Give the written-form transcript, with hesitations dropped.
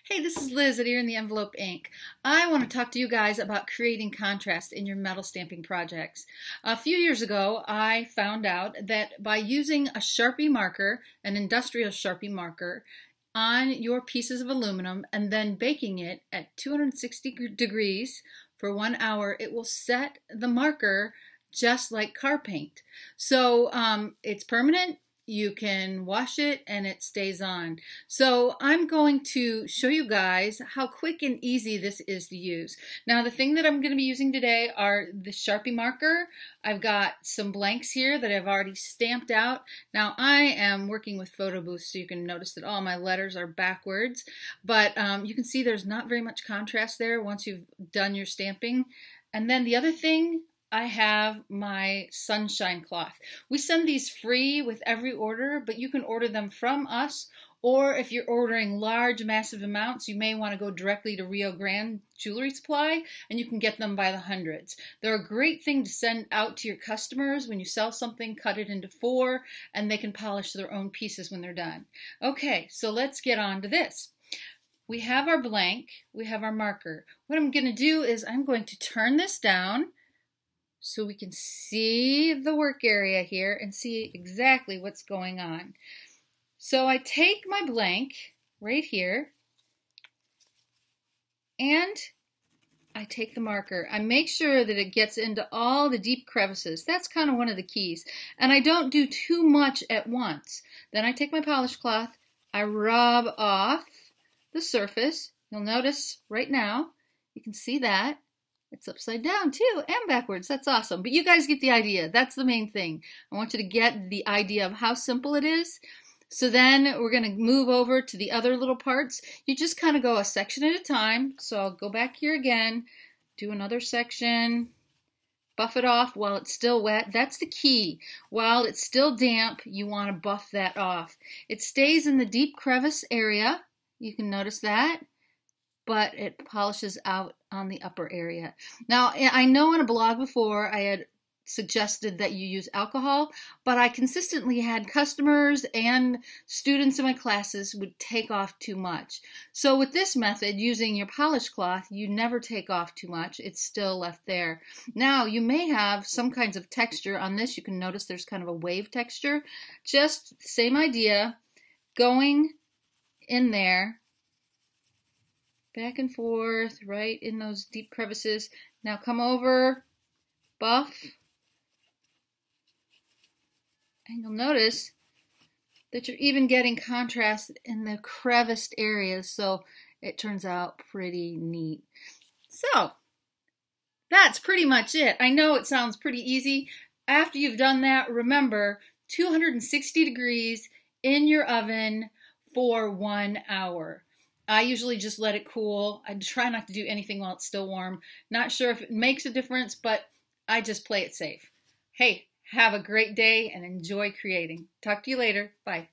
Hey, this is Liz at Ear in the Envelope Ink. I want to talk to you guys about creating contrast in your metal stamping projects. A few years ago, I found out that by using a Sharpie marker, an industrial Sharpie marker, on your pieces of aluminum and then baking it at 260 degrees for 1 hour, it will set the marker just like car paint. So it's permanent. You can wash it and it stays on. So I'm going to show you guys how quick and easy this is to use. Now the thing that I'm going to be using today are the Sharpie marker. I've got some blanks here that I've already stamped out. Now I am working with photo booth, so you can notice that all my letters are backwards, but you can see there's not very much contrast there once you've done your stamping. And then the other thing, I have my sunshine cloth. We send these free with every order, but you can order them from us, or if you're ordering large, massive amounts, you may want to go directly to Rio Grande Jewelry Supply, and you can get them by the hundreds. They're a great thing to send out to your customers when you sell something, cut it into 4, and they can polish their own pieces when they're done. Okay, so let's get on to this. We have our blank, we have our marker. What I'm going to do is I'm going to turn this down so we can see the work area here and see exactly what's going on. So I take my blank right here and I take the marker. I make sure that it gets into all the deep crevices. That's kind of one of the keys. And I don't do too much at once. Then I take my polish cloth, I rub off the surface. You'll notice right now, you can see that. It's upside down too, and backwards. That's awesome. But you guys get the idea. That's the main thing. I want you to get the idea of how simple it is. So then we're going to move over to the other little parts. You just kind of go a section at a time. So I'll go back here again, do another section, buff it off while it's still wet. That's the key. While it's still damp, you want to buff that off. It stays in the deep crevice area. You can notice that, but it polishes out on the upper area. Now, I know in a blog before I had suggested that you use alcohol, but I consistently had customers and students in my classes would take off too much. So with this method, using your polish cloth, you never take off too much. It's still left there. Now, you may have some kinds of texture on this. You can notice there's kind of a wave texture. Just same idea, going in there, back and forth, right in those deep crevices. Now come over, buff, and you'll notice that you're even getting contrast in the creviced areas, so it turns out pretty neat. So that's pretty much it. I know it sounds pretty easy. After you've done that, remember 260 degrees in your oven for 1 hour. I usually just let it cool. I try not to do anything while it's still warm. Not sure if it makes a difference, but I just play it safe. Hey, have a great day and enjoy creating. Talk to you later. Bye.